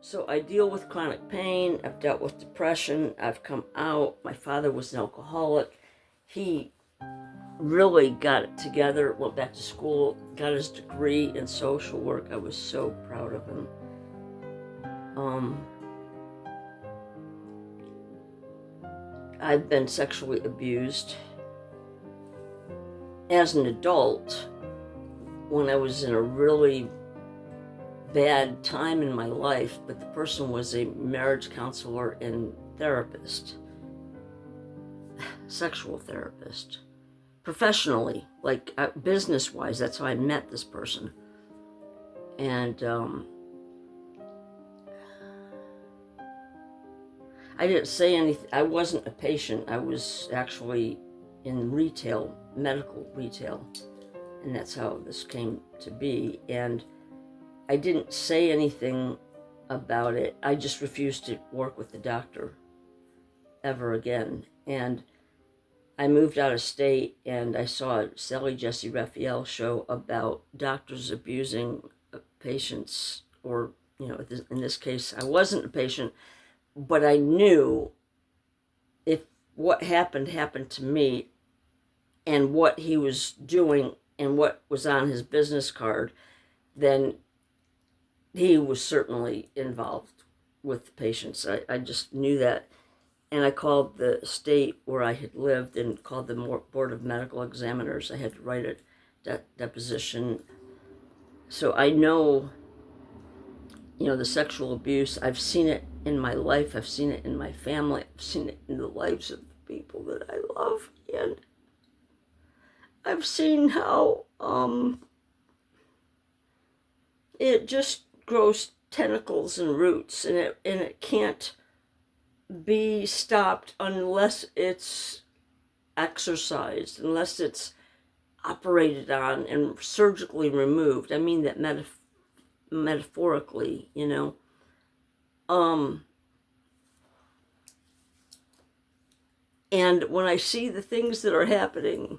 So I deal with chronic pain. I've dealt with depression. I've come out. My father was an alcoholic. He really got it together, went back to school, got his degree in social work. I was so proud of him. I've been sexually abused as an adult when I was in a really bad time in my life, but the person was a marriage counselor and therapist, sexual therapist, professionally, like business-wise. That's how I met this person. And I didn't say anything. I wasn't a patient. I was actually in retail, medical retail, and that's how this came to be. And I didn't say anything about it. I just refused to work with the doctor ever again. And I moved out of state, and I saw a Sally Jesse Raphael show about doctors abusing patients, or, you know, in this case, I wasn't a patient, but I knew if what happened to me, and what he was doing and what was on his business card, then he was certainly involved with the patients. I just knew that. And I called the state where I had lived and called the Board of Medical Examiners. I had to write a deposition. So I know, you know, the sexual abuse. I've seen it in my life. I've seen it in my family. I've seen it in the lives of the people that I love. And I've seen how it just grows tentacles and roots, and it can't be stopped unless it's exorcised, unless it's operated on and surgically removed. I mean that metaphorically, you know. And when I see the things that are happening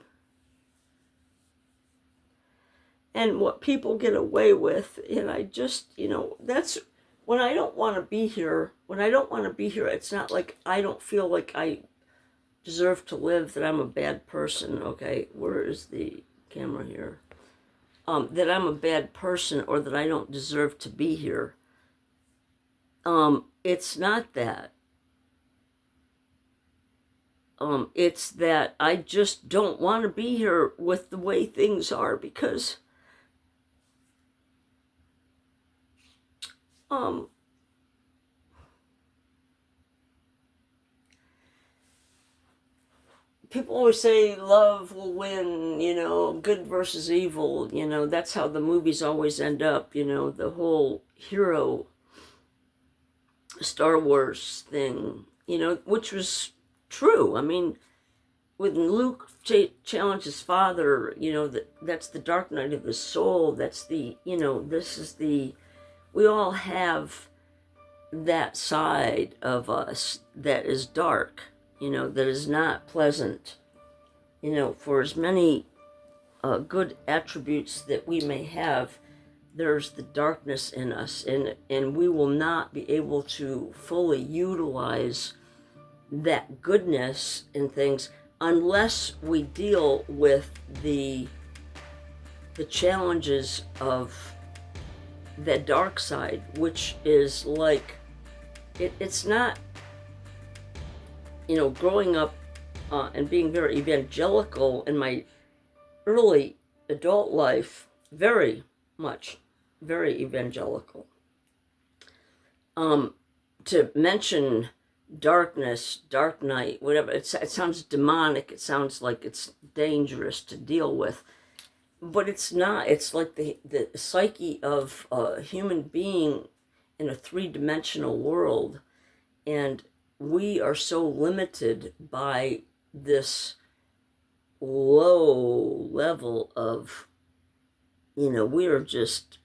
and what people get away with, and I just, you know, that's when I don't want to be here. When I don't want to be here, it's not like I don't feel like I deserve to live, that I'm a bad person. Okay, where is the camera here? That I'm a bad person, or that I don't deserve to be here. It's not that. It's that I just don't want to be here with the way things are, because people always say love will win, you know, good versus evil, you know, that's how the movies always end up, you know, the whole hero Star Wars thing, you know, which was true. I mean, when Luke challenged his father, you know, that's the dark night of the soul. That's the, you know, this is the, we all have that side of us that is dark, you know, that is not pleasant. You know, for as many good attributes that we may have, there's the darkness in us, and we will not be able to fully utilize that goodness in things unless we deal with the challenges of that dark side, which is like, it's not, you know, growing up and being very evangelical in my early adult life, very much, very evangelical. To mention darkness, dark night, whatever, it sounds demonic, it sounds like it's dangerous to deal with, but it's not. It's like the psyche of a human being in a three-dimensional world, and we are so limited by this low level of, you know, we are just,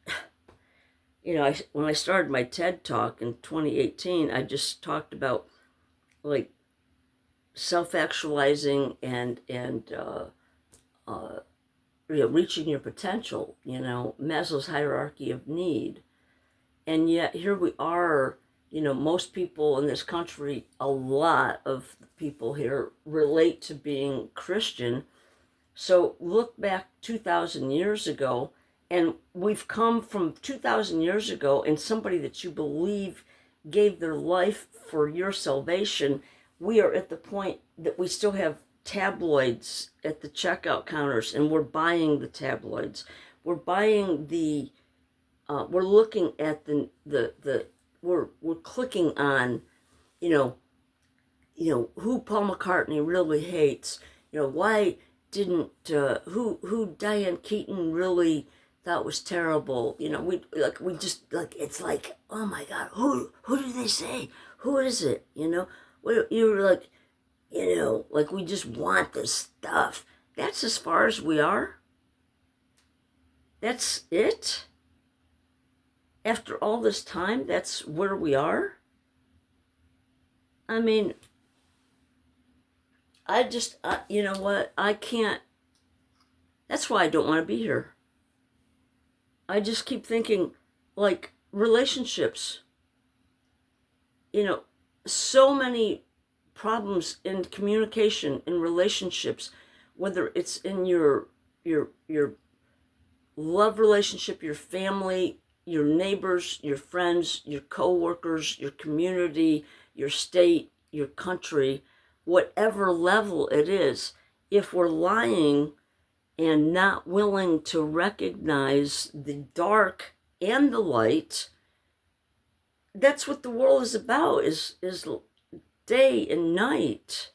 you know, when I started my TED Talk in 2018, I just talked about, like, self-actualizing and you know, reaching your potential, you know, Maslow's hierarchy of need. And yet here we are, most people in this country, a lot of people here relate to being Christian. So look back 2,000 years ago, and we've come from 2,000 years ago, and somebody that you believe gave their life for your salvation. We are at the point that we still have tabloids at the checkout counters, and we're buying the tabloids. We're buying we're looking at we're clicking on, you know, who Paul McCartney really hates. Why didn't who Diane Keaton really thought was terrible. We just like, it's like, oh my God, who did they say? Who is it? You're like, like we just want this stuff. That's as far as we are. That's it. After all this time, that's where we are. I mean, you know what? I can't. That's why I don't want to be here. I just keep thinking, like, relationships. So many problems in communication, in relationships, whether it's in your love relationship, your family, your neighbors, your friends, your co-workers, your community, your state, your country, whatever level it is. If we're lying and not willing to recognize the dark and the light, that's what the world is about, is day and night.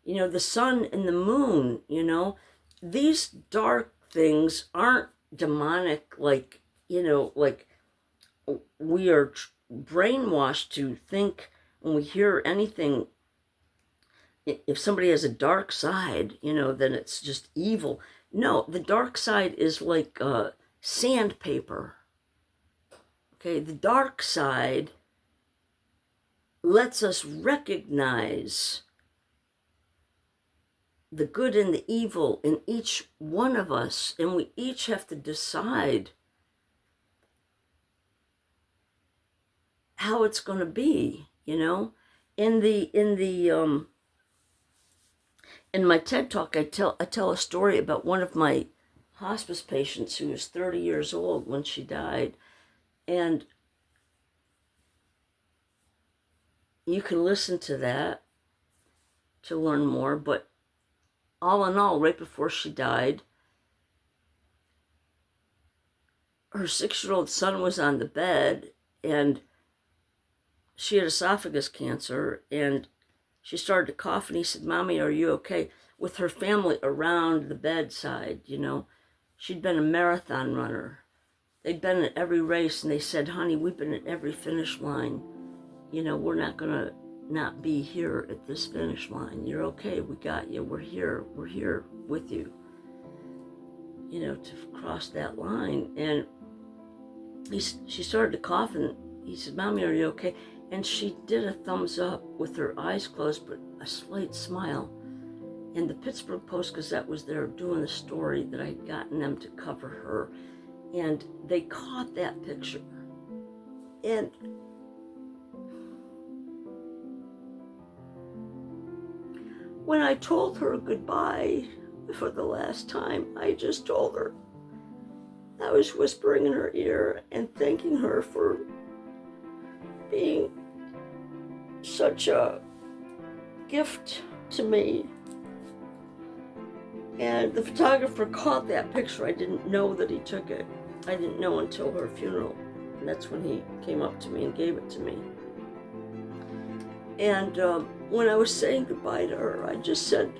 The sun and the moon, these dark things aren't demonic, like we are brainwashed to think when we hear anything. If somebody has a dark side, then it's just evil. No, the dark side is like sandpaper. Okay, the dark side lets us recognize the good and the evil in each one of us, and we each have to decide how it's going to be. In my TED Talk, I tell a story about one of my hospice patients who was 30 years old when she died. And you can listen to that to learn more. But all in all, right before she died, her 6-year-old son was on the bed, and she had esophagus cancer, and she started to cough, and he said, "Mommy, are you okay?" With her family around the bedside, She'd been a marathon runner. They'd been at every race, and they said, "Honey, we've been at every finish line. We're not going to not be here at this finish line. You're okay. We got you. We're here. We're here with you, to cross that line." And she started to cough, and he said, "Mommy, are you okay?" And she did a thumbs up with her eyes closed, but a slight smile. And the Pittsburgh Post-Gazette was there doing the story that I had gotten them to cover her. And they caught that picture. And when I told her goodbye for the last time, I just told her. I was whispering in her ear and thanking her for being such a gift to me. And the photographer caught that picture. I didn't know that he took it. I didn't know until her funeral. And that's when he came up to me and gave it to me. And when I was saying goodbye to her, I just said,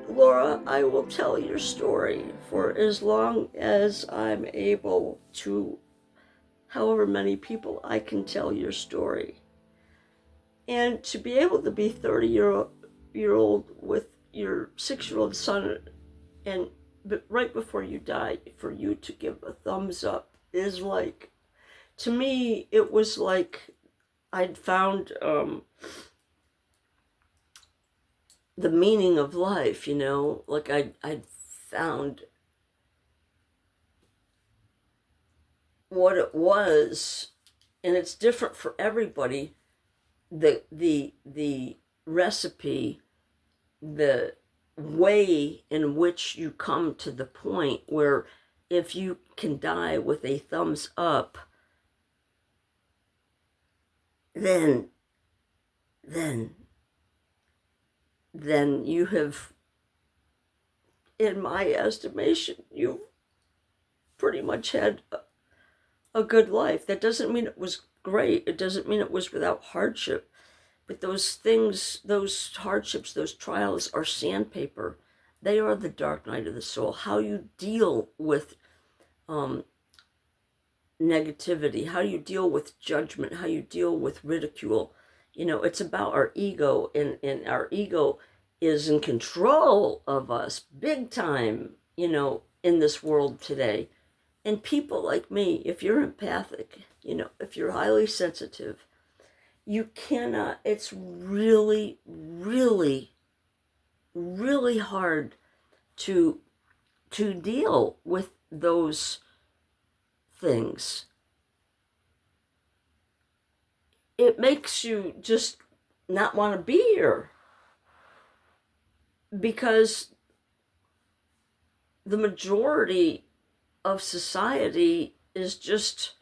"Laura, I will tell your story for as long as I'm able to, however many people I can tell your story." And to be able to be 30-year-old with your 6-year-old son, but right before you die, for you to give a thumbs up is like, to me, it was like I'd found the meaning of life, like I'd found what it was, and it's different for everybody, the recipe, the way in which you come to the point where if you can die with a thumbs up, then you have, in my estimation, you pretty much had a good life. That doesn't mean it was great. It doesn't mean it was without hardship. But those things, those hardships, those trials are sandpaper. They are the dark night of the soul. How you deal with negativity, how you deal with judgment, how you deal with ridicule. You know, it's about our ego, and our ego is in control of us big time, you know, in this world today. And people like me, if you're empathic, you know, if you're highly sensitive, you cannot, it's really, really, really hard to deal with those things. It makes you just not want to be here, because the majority of society is just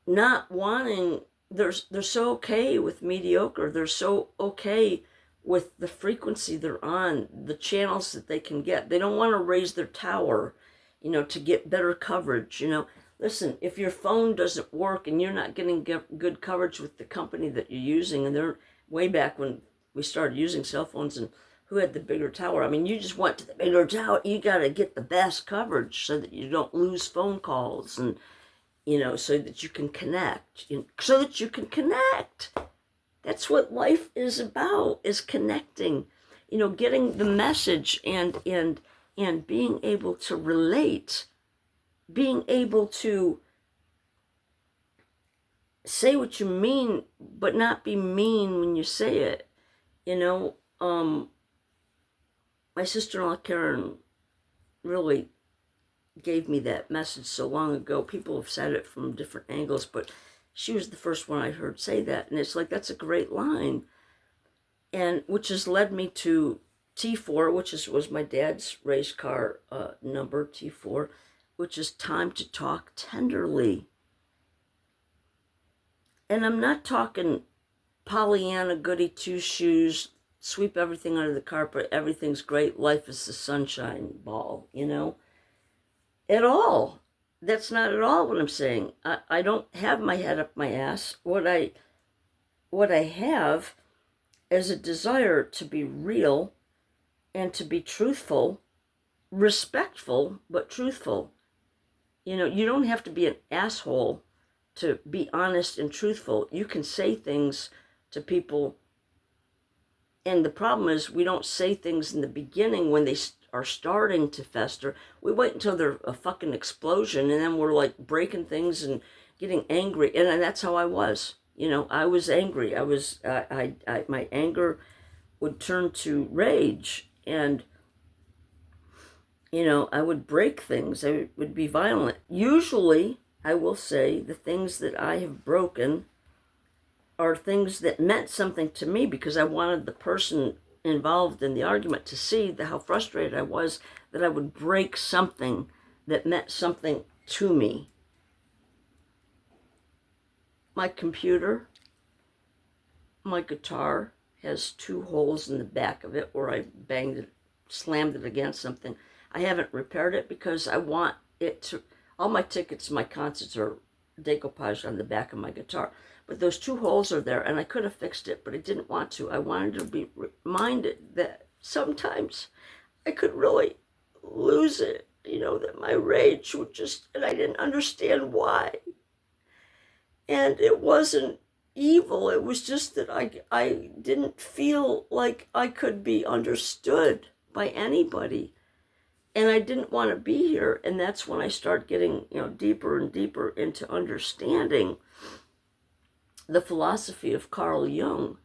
not wanting, they're so okay with mediocre, they're so okay with the frequency they're on, the channels that they can get. They don't want to raise their tower, you know, to get better coverage. You know, listen, if your phone doesn't work and you're not getting good coverage with the company that you're using, and they're way back when we started using cell phones and who had the bigger tower, I mean, you just went to the bigger tower. You got to get the best coverage so that you don't lose phone calls, and, you know, so that you can connect, so that you can connect. That's what life is about, is connecting, you know, getting the message, and being able to relate, being able to say what you mean, but not be mean when you say it. You know, my sister-in-law Karen really gave me that message so long ago. People have said it from different angles, but she was the first one I heard say that. And it's like, that's a great line. And which has led me to T4, which was my dad's race car number, T4, which is time to talk tenderly. And I'm not talking Pollyanna goody two-shoes, sweep everything under the carpet, everything's great, life is the sunshine ball, you know, at all. That's not at all what I'm saying. I don't have my head up my ass. What I have is a desire to be real and to be truthful, respectful, but truthful. You know, you don't have to be an asshole to be honest and truthful. You can say things to people, and the problem is we don't say things in the beginning when they are starting to fester. We wait until they're a fucking explosion, and then we're like breaking things and getting angry. And that's how I was. You know, I was angry. My anger would turn to rage, and, you know, I would break things. I would be violent. Usually, I will say, the things that I have broken are things that meant something to me, because I wanted the person involved in the argument to see how frustrated I was that I would break something that meant something to me. My computer, my guitar has 2 holes in the back of it where I banged it, slammed it against something. I haven't repaired it because I want it to, all my tickets, my concerts are decoupage on the back of my guitar. But those 2 holes are there, and I could have fixed it, but I didn't want to. I wanted to be reminded that sometimes I could really lose it, you know, that my rage would just, and I didn't understand why. And it wasn't evil, it was just that I didn't feel like I could be understood by anybody. And I didn't want to be here, and that's when I started getting, you know, deeper and deeper into understanding the philosophy of Carl Jung,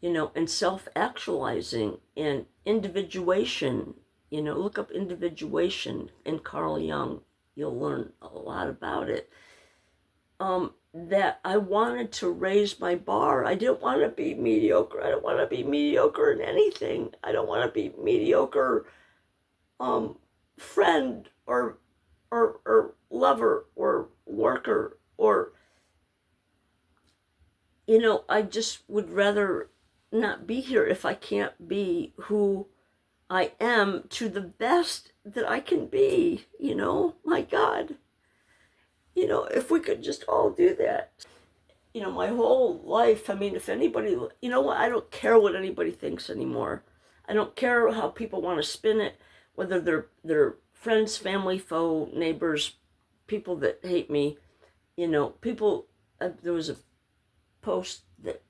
you know, and self-actualizing and individuation. You know, look up individuation in Carl Jung. you'll learn a lot about it. That I wanted to raise my bar. I didn't want to be mediocre. I don't want to be mediocre in anything. I don't want to be mediocre friend or lover or worker or, I just would rather not be here if I can't be who I am to the best that I can be, my God. If we could just all do that. My whole life, if anybody, what, I don't care what anybody thinks anymore. I don't care how people want to spin it, whether they're friends, family, foe, neighbors, people that hate me, people, there was a post that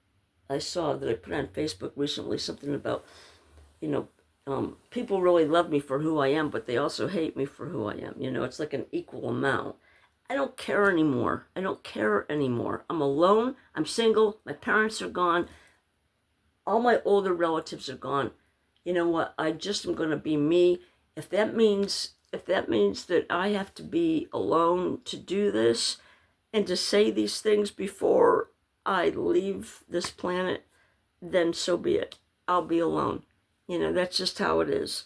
I saw that I put on Facebook recently, something about, people really love me for who I am, but they also hate me for who I am. It's like an equal amount. I don't care anymore. I don't care anymore. I'm alone. I'm single. My parents are gone. All my older relatives are gone. You know what? I just am going to be me. If that means that I have to be alone to do this and to say these things before I leave this planet, then so be it. I'll be alone. That's just how it is.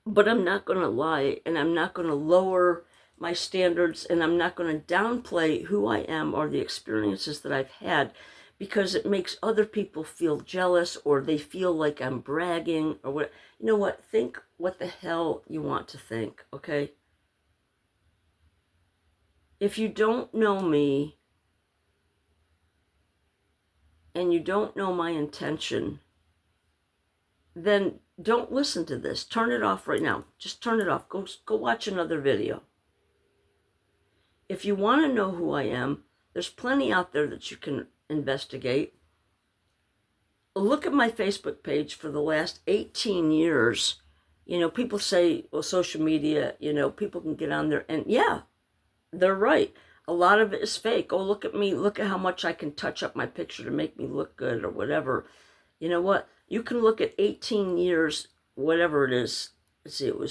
But I'm not going to lie, and I'm not going to lower my standards, and I'm not going to downplay who I am or the experiences that I've had, because it makes other people feel jealous, or they feel like I'm bragging, or what. You know what? Think what the hell you want to think, okay? If you don't know me, and you don't know my intention, then don't listen to this. Turn it off right now. Just turn it off. Go watch another video. If you want to know who I am, there's plenty out there that you can investigate. Look at my Facebook page for the last 18 years. People say, well, social media, people can get on there. And yeah, they're right. A lot of it is fake. Oh, look at me. Look at how much I can touch up my picture to make me look good or whatever. You know what? You can look at 18 years, whatever it is. Let's see, I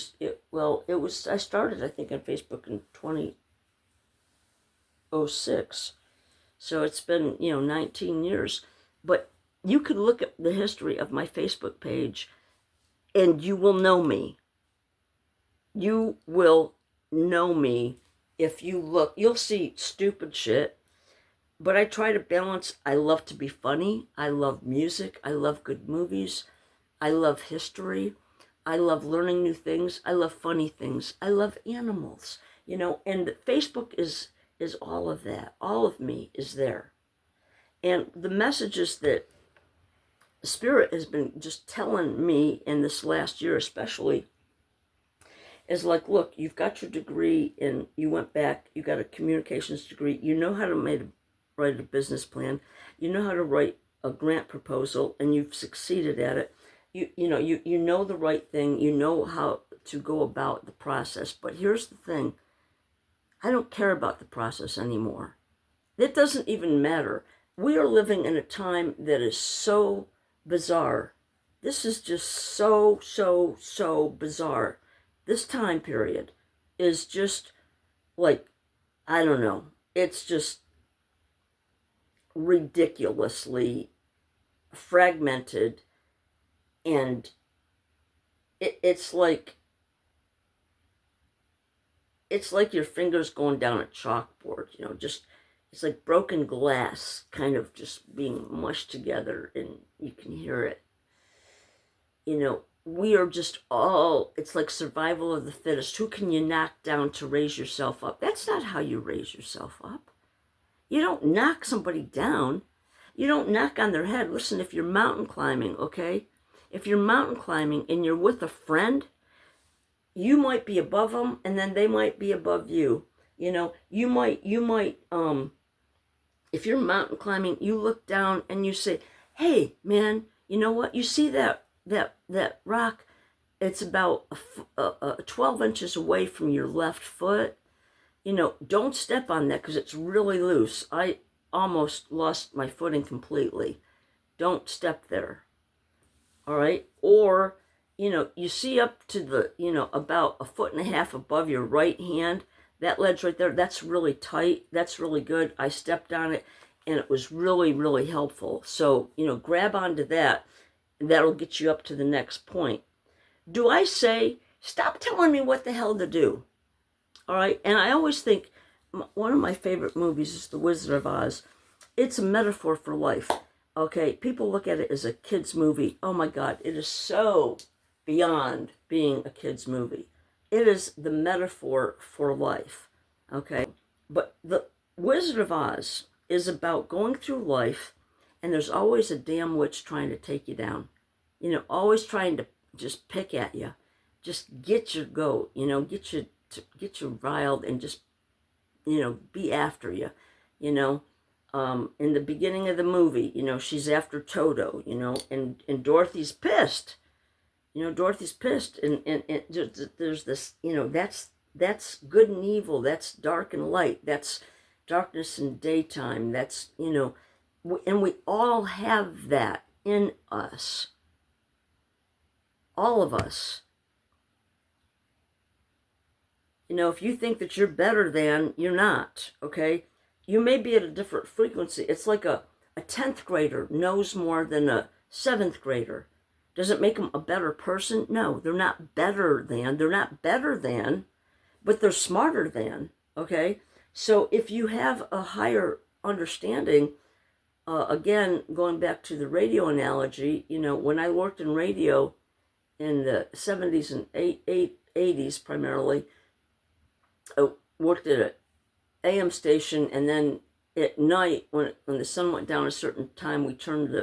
started, I think, on Facebook in 2006. So it's been, 19 years. But you could look at the history of my Facebook page and you will know me. You will know me if you look. You'll see stupid shit. But I try to balance. I love to be funny. I love music. I love good movies. I love history. I love learning new things. I love funny things. I love animals. And Facebook is all of that. All of me is there. And the messages that Spirit has been just telling me in this last year especially is like, look, you've got your degree and you went back, you got a communications degree, you know how to write a business plan, you know how to write a grant proposal, and you've succeeded at it. You know the right thing, you know how to go about the process. But here's the thing, I don't care about the process anymore. It doesn't even matter. We are living in a time that is so bizarre. This is just so bizarre. This time period is just like, I don't know, it's just ridiculously fragmented, and it's like your fingers going down a chalkboard, just it's like broken glass kind of just being mushed together, and you can hear it. We are just all, it's like survival of the fittest. Who can you knock down to raise yourself up? That's not how you raise yourself up. You don't knock somebody down. You don't knock on their head. Listen, if you're mountain climbing, okay? If you're mountain climbing and you're with a friend, you might be above them and then they might be above you. You might, if you're mountain climbing, you look down and you say, hey, man, you know what? You see that rock? It's about 12 inches away from your left foot. Don't step on that because it's really loose. I almost lost my footing completely. Don't step there. All right? Or you see up to the, about 1.5 feet above your right hand, that ledge right there, that's really tight. That's really good. I stepped on it and it was really, really helpful. So, grab onto that and that'll get you up to the next point. Do I say, stop telling me what the hell to do? All right. And I always think one of my favorite movies is The Wizard of Oz. It's a metaphor for life. Okay. People look at it as a kid's movie. Oh my God. It is so beyond being a kid's movie. It is the metaphor for life. Okay. But The Wizard of Oz is about going through life and there's always a damn witch trying to take you down. Always trying to just pick at you. Just get your goat, get you riled and just, be after you, in the beginning of the movie, she's after Toto, and Dorothy's pissed, Dorothy's pissed and there's this, that's good and evil. That's dark and light. That's darkness and daytime. That's, and we all have that in us. All of us. If you think that you're better than, you're not, okay? You may be at a different frequency. It's like a 10th grader knows more than a 7th grader. Does it make them a better person? No, they're not better than. They're not better than, but they're smarter than, okay? So if you have a higher understanding, again, going back to the radio analogy, when I worked in radio in the 70s and 80s primarily, I worked at an AM station, and then at night, when the sun went down a certain time, we turned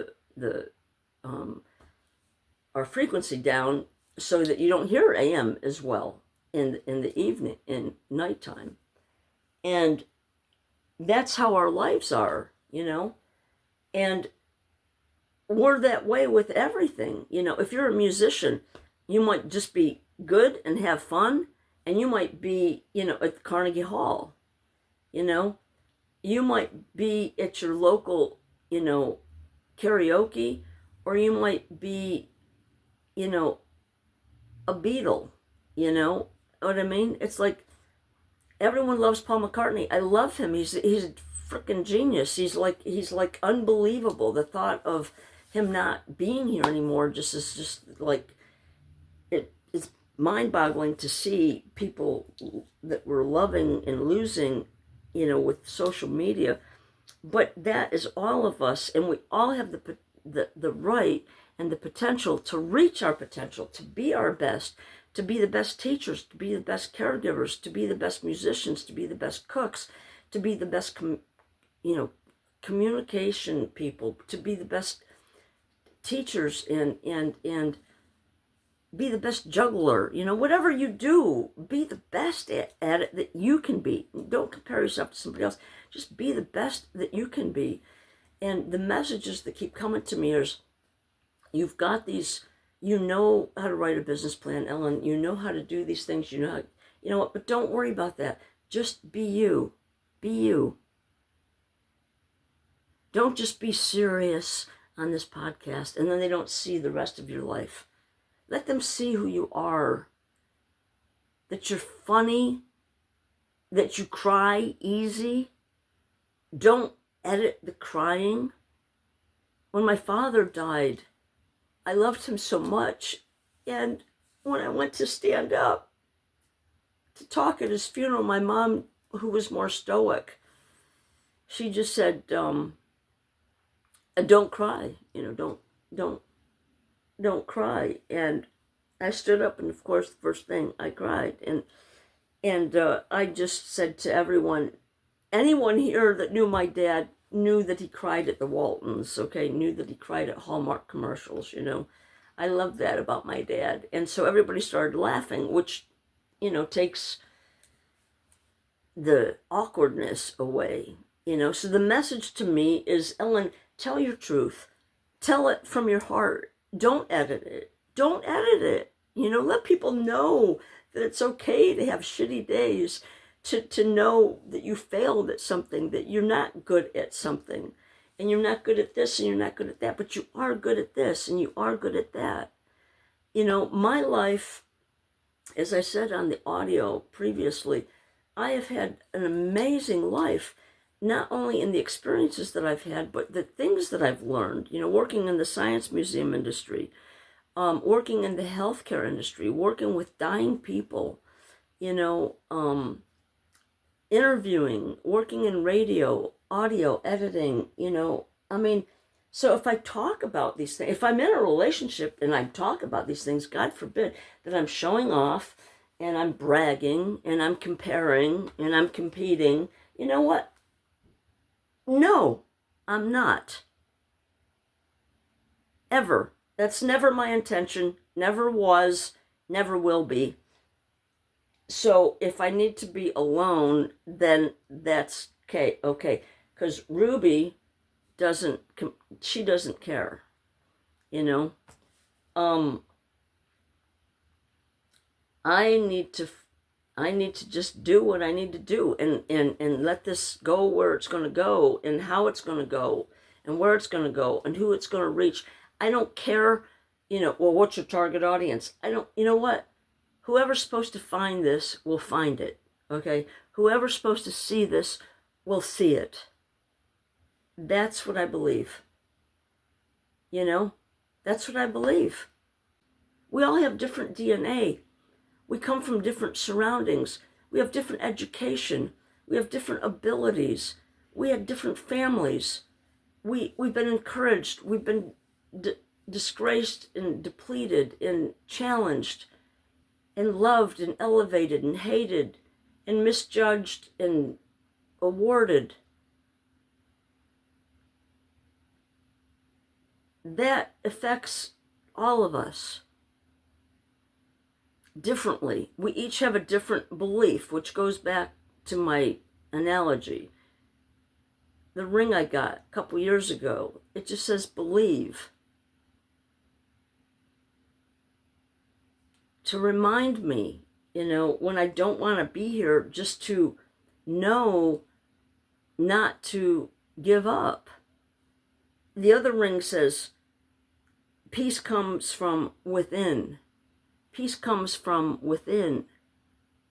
our frequency down so that you don't hear AM as well in the evening, in nighttime. And that's how our lives are, and we're that way with everything. If you're a musician, you might just be good and have fun, and you might be, at Carnegie Hall, you might be at your local, karaoke, or you might be, a Beatle, you know what I mean? It's like, everyone loves Paul McCartney. I love him. He's a freaking genius. He's like unbelievable. The thought of him not being here anymore is just like, it's mind-boggling to see people that we're loving and losing, with social media. But that is all of us, and we all have the right and the potential to reach our potential, to be our best, to be the best teachers, to be the best caregivers, to be the best musicians, to be the best cooks, to be the best communication people, to be the best teachers, and be the best juggler. Whatever you do, be the best at it that you can be. Don't compare yourself to somebody else. Just be the best that you can be. And the messages that keep coming to me is, you've got these, you know how to write a business plan, Ellen. You know how to do these things. You know what? But don't worry about that. Just be you. Be you. Don't just be serious on this podcast and then they don't see the rest of your life. Let them see who you are. That you're funny. That you cry easy. Don't edit the crying. When my father died, I loved him so much. And when I went to stand up to talk at his funeral, my mom, who was more stoic, she just said, don't cry, don't cry. And I stood up, and of course, the first thing I cried. And I just said to everyone, anyone here that knew my dad knew that he cried at the Waltons, okay? Knew that he cried at Hallmark commercials, I love that about my dad. And so everybody started laughing, which, takes the awkwardness away, So the message to me is, Ellen, tell your truth. Tell it from your heart. Don't edit it. Don't edit it. Let people know that it's okay to have shitty days, to know that you failed at something, that you're not good at something, and you're not good at this, and you're not good at that, but you are good at this, and you are good at that. My life, as I said on the audio previously, I have had an amazing life, not only in the experiences that I've had, but the things that I've learned, working in the science museum industry, working in the healthcare industry, working with dying people, interviewing, working in radio, audio, editing, so if I talk about these things, if I'm in a relationship and I talk about these things, God forbid that I'm showing off and I'm bragging and I'm comparing and I'm competing, you know what? No, I'm not. Ever. That's never my intention, never was, never will be. So if I need to be alone, then that's okay. Because Ruby she doesn't care, you know. I need to just do what I need to do and let this go where it's going to go and how it's going to go and where it's going to go and who it's going to reach. I don't care, well, what's your target audience? You know what? Whoever's supposed to find this will find it, okay? Whoever's supposed to see this will see it. That's what I believe. That's what I believe. We all have different DNA. We come from different surroundings. We have different education. We have different abilities. We have different families. We've been encouraged. We've been disgraced and depleted and challenged and loved and elevated and hated and misjudged and awarded. That affects all of us differently. We each have a different belief, which goes back to my analogy. The ring I got a couple years ago, it just says believe. To remind me, when I don't want to be here, just to know not to give up. The other ring says, peace comes from within. Peace comes from within.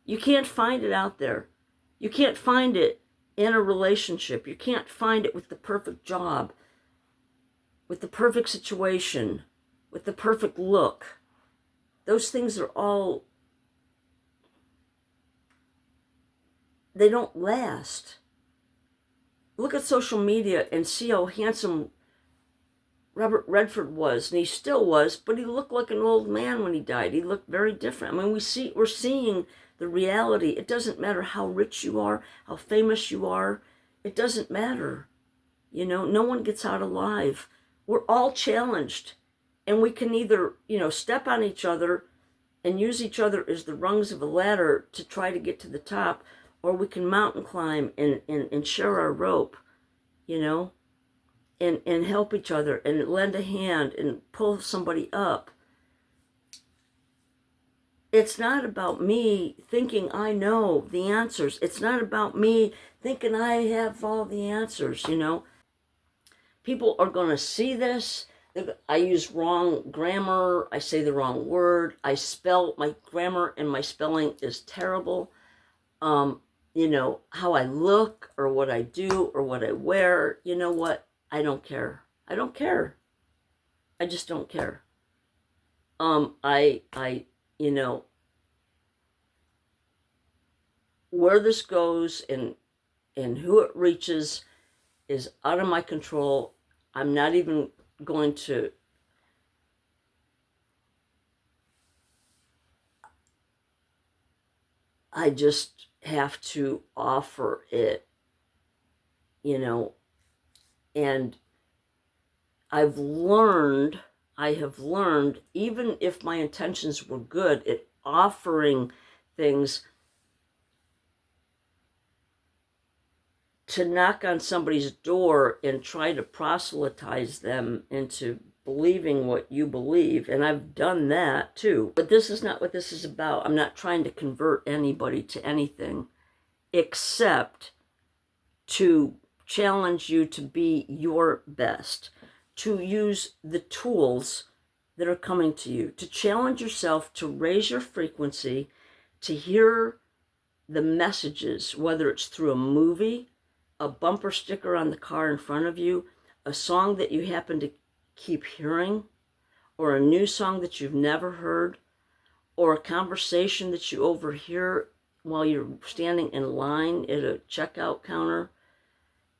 You can't find it out there. You can't find it in a relationship. You can't find it with the perfect job, with the perfect situation, with the perfect look. Those things are all, they don't last. Look at social media and see how handsome Robert Redford was, and he still was, but he looked like an old man when he died. He looked very different. I mean, we're seeing the reality. It doesn't matter how rich you are, how famous you are. It doesn't matter. No one gets out alive. We're all challenged, and we can either, step on each other and use each other as the rungs of a ladder to try to get to the top, or we can mountain climb and share our rope, and help each other and lend a hand and pull somebody up. It's not about me thinking I know the answers. It's not about me thinking I have all the answers, People are going to see this. I use wrong grammar. I say the wrong word. My grammar and my spelling is terrible. How I look or what I do or what I wear, you know what? I don't care. I don't care. I just don't care. Where this goes and who it reaches is out of my control. I'm not even going to I just have to offer it, and I have learned, even if my intentions were good, at offering things to knock on somebody's door and try to proselytize them into believing what you believe. And I've done that too. But this is not what this is about. I'm not trying to convert anybody to anything except to challenge you to be your best, to use the tools that are coming to you, to challenge yourself to raise your frequency, to hear the messages, whether it's through a movie, a bumper sticker on the car in front of you, a song that you happen to keep hearing, or a new song that you've never heard, or a conversation that you overhear while you're standing in line at a checkout counter.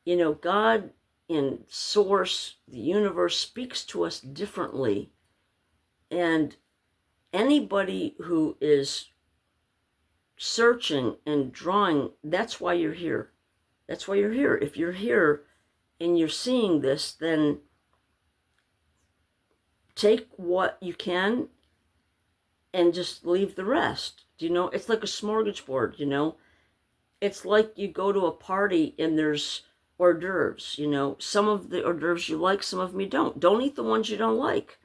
You know, God in Source, the universe, speaks to us differently. And anybody who is searching and drawing, that's why you're here. That's why you're here. If you're here and you're seeing this, then take what you can and just leave the rest. You know, it's like a smorgasbord, you know. It's like you go to a party and there's hors d'oeuvres, you know. Some of the hors d'oeuvres you like, some of them you don't. Don't eat the ones you don't like.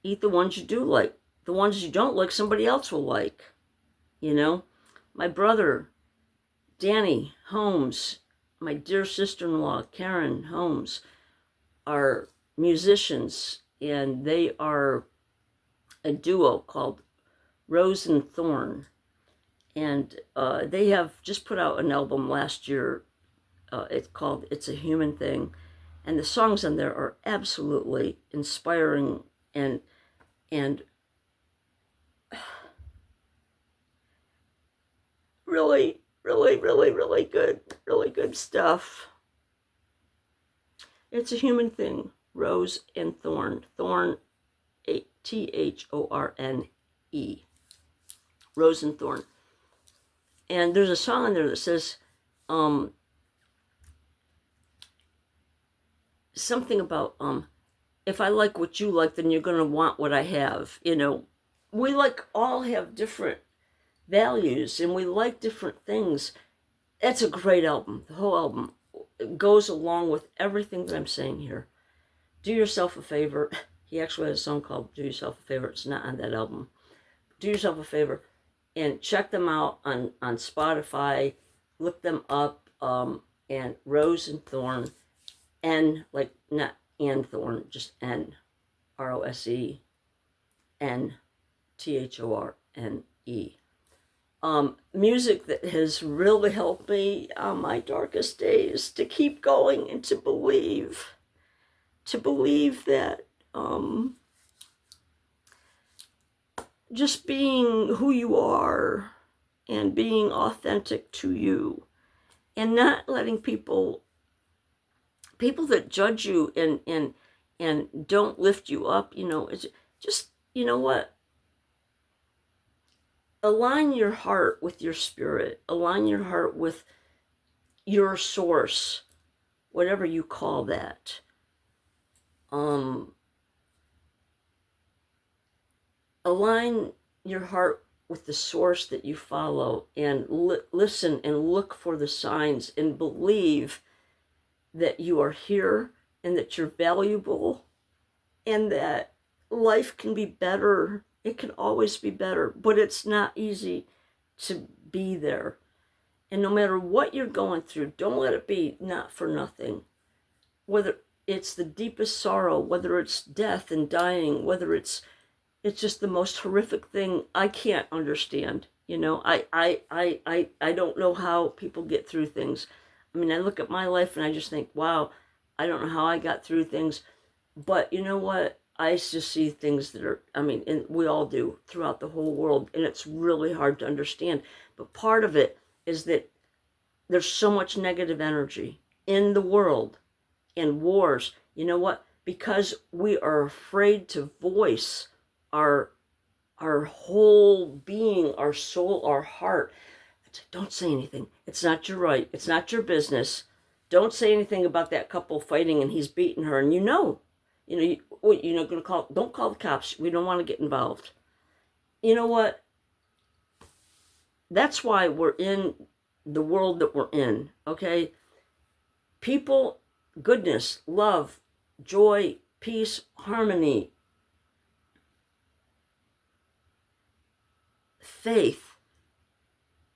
Eat the ones you do like. The ones you don't like, somebody else will like, you know. My brother, Danny Holmes, my dear sister-in-law, Karen Holmes, are musicians, and they are a duo called Rose and Thorn. And they have just put out an album last year. It's called It's a Human Thing. And the songs on there are absolutely inspiring and really, really, really, really good stuff. It's a Human Thing, Rose and Thorn. Thorn, Thorne. Rose and Thorn. And there's a song in there that says something about if I like what you like, then you're going to want what I have. You know, we all have different values and we like different things. That's a great album. The whole album goes along with everything that I'm saying here. Do yourself a favor. He actually has a song called Do Yourself a Favor. It's not on that album. Do yourself a favor and check them out on Spotify. Look them up. And Rose and Thorn. N, like not Ann Thorn, just N. ROSE. N. THORNE. Music that has really helped me on my darkest days to keep going and to believe that just being who you are and being authentic to you and not letting people that judge you and don't lift you up, you know, it's just, you know what? Align your heart with your spirit. Align your heart with your source, whatever you call that. Align your heart with the source that you follow and listen and look for the signs and believe that you are here and that you're valuable and that life can be better. It can always be better, but it's not easy to be there. And no matter what you're going through, don't let it be not for nothing. Whether it's the deepest sorrow, whether it's death and dying, whether it's just the most horrific thing I can't understand. You know, I don't know how people get through things. I mean, I look at my life and I just think, wow, I don't know how I got through things. But you know what? I just see things that are, I mean, and we all do throughout the whole world, and it's really hard to understand. But part of it is that there's so much negative energy in the world, in wars. You know what? Because we are afraid to voice our whole being, our soul, our heart. Don't say anything. It's not your right. It's not your business. Don't say anything about that couple fighting and he's beating her. And you're not going to call, don't call the cops. We don't want to get involved. You know what? That's why we're in the world that we're in, okay? People, goodness, love, joy, peace, harmony, faith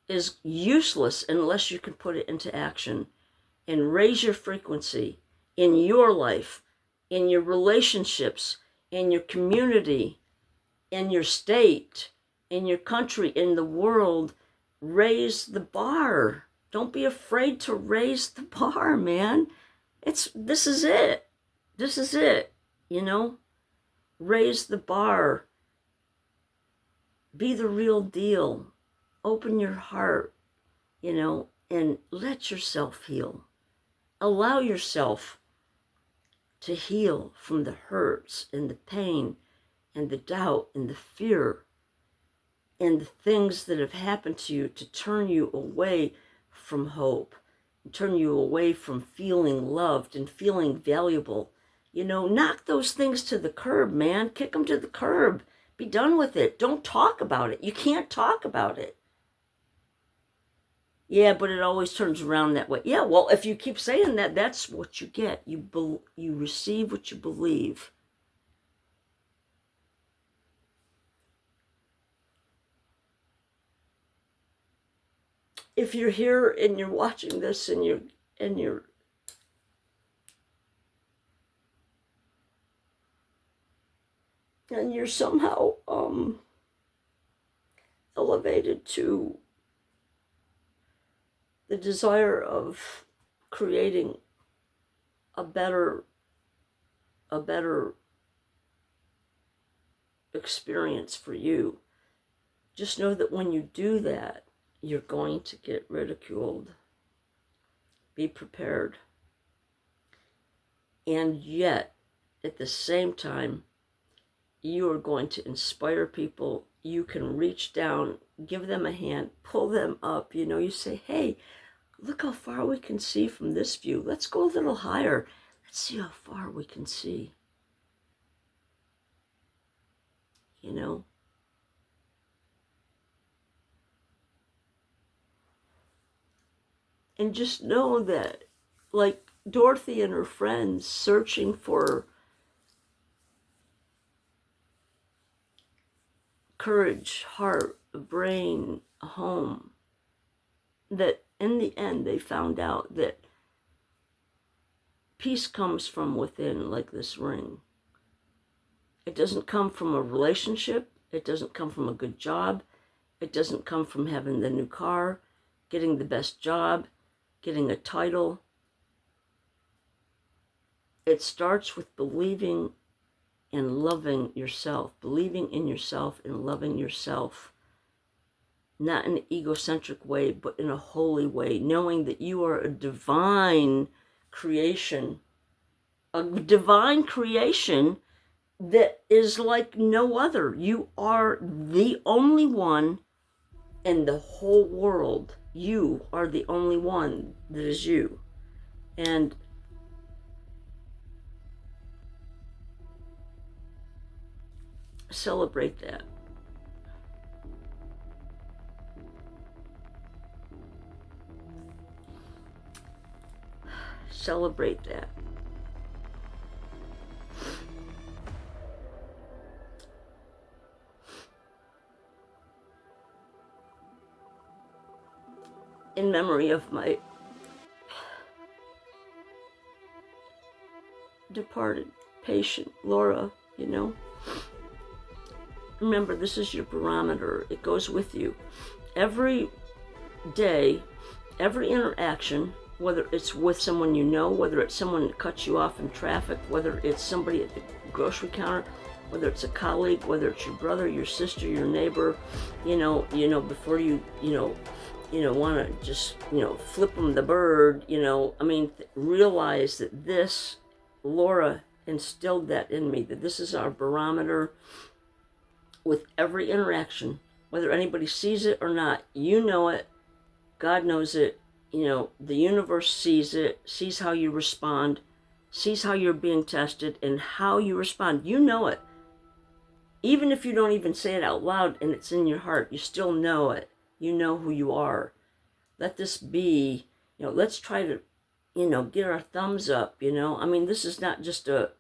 is useless unless you can put it into action and raise your frequency in your life, in your relationships, in your community, in your state, in your country, in the world. Raise the bar. Don't be afraid to raise the bar, man. This is it. This is it, you know? Raise the bar. Be the real deal. Open your heart, you know, and let yourself heal. Allow yourself to heal from the hurts and the pain and the doubt and the fear and the things that have happened to you, to turn you away from hope, turn you away from feeling loved and feeling valuable. You know, knock those things to the curb, man. Kick them to the curb. Be done with it. Don't talk about it. You can't talk about it. Yeah, but it always turns around that way. Yeah, well, if you keep saying that, that's what you get. You receive what you believe. If you're here and you're watching this and you're somehow elevated to the desire of creating a better experience for you, just know that when you do that, you're going to get ridiculed. Be prepared. And yet, at the same time, you are going to inspire people. You can reach down, give them a hand, pull them up. You know, you say, hey, look how far we can see from this view. Let's go a little higher. Let's see how far we can see. You know? And just know that, like Dorothy and her friends searching for courage, heart, a brain, a home, that in the end they found out that peace comes from within, like this ring. It doesn't come from a relationship. It doesn't come from a good job. It doesn't come from having the new car, getting the best job, getting a title. It starts with believing and loving yourself, believing in yourself and loving yourself. Not in an egocentric way, but in a holy way, knowing that you are a divine creation that is like no other. You are the only one in the whole world. You are the only one that is you. And celebrate that. Celebrate that. In memory of my departed patient, Laura, you know. Remember, this is your barometer. It goes with you. Every day, every interaction, whether it's with someone you know, whether it's someone that cuts you off in traffic, whether it's somebody at the grocery counter, whether it's a colleague, whether it's your brother, your sister, your neighbor, you know, before you want to just, flip them the bird, I mean, realize that this, Laura instilled that in me, that this is our barometer with every interaction, whether anybody sees it or not. You know it, God knows it, the universe sees it, sees how you respond, sees how you're being tested and how you respond. You know it. Even if you don't even say it out loud and it's in your heart, you still know it. You know who you are. Let this be, let's try to, get our thumbs up, I mean, this is not just a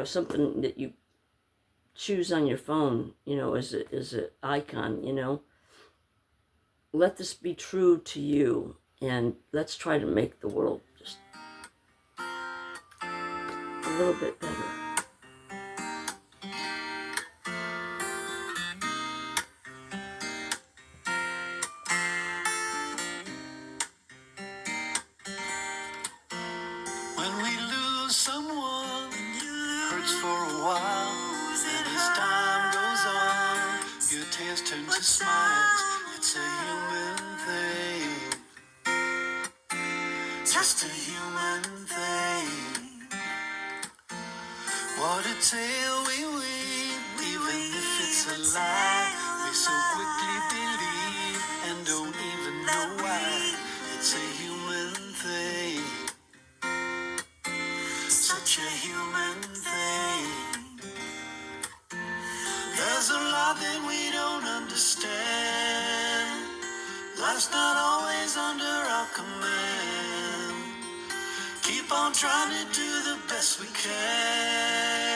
something that you choose on your phone, as an icon, Let this be true to you, and let's try to make the world just a little bit better. tears turn to smiles. It's a human thing. Just a human thing. What a tale we weave, even if it's a lie. We so quickly believe and don't even know why. It's a human thing. Such a human thing. There's a lot that we don't understand. Life's not always under our command. Keep on trying to do the best we can.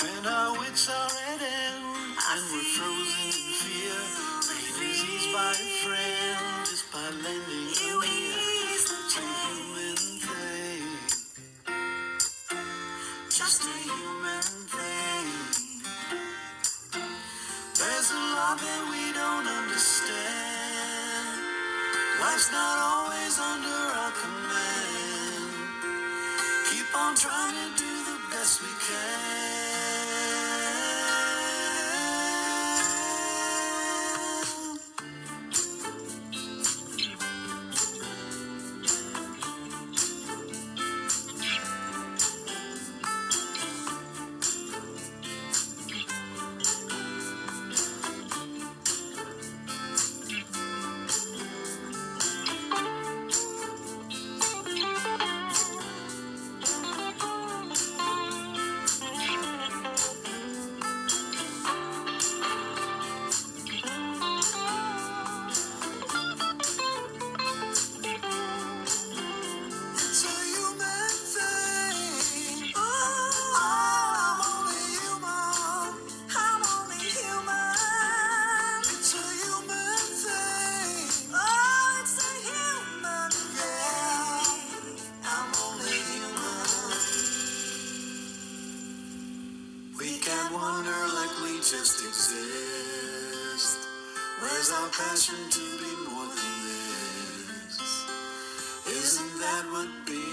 When our wits are at end and we're frozen in fear, pain is eased by a friend just by lending an ear. It's a human thing. Just a human thing. There's a lot that we don't understand. Life's not always under our command. Keep on trying to do the best we can. It's a human thing. Oh, I'm only human. I'm only human. It's a human thing. Oh, it's a human thing. I'm only human. We can't wonder like we just exist. Where's our passion to be more than this? Isn't that what being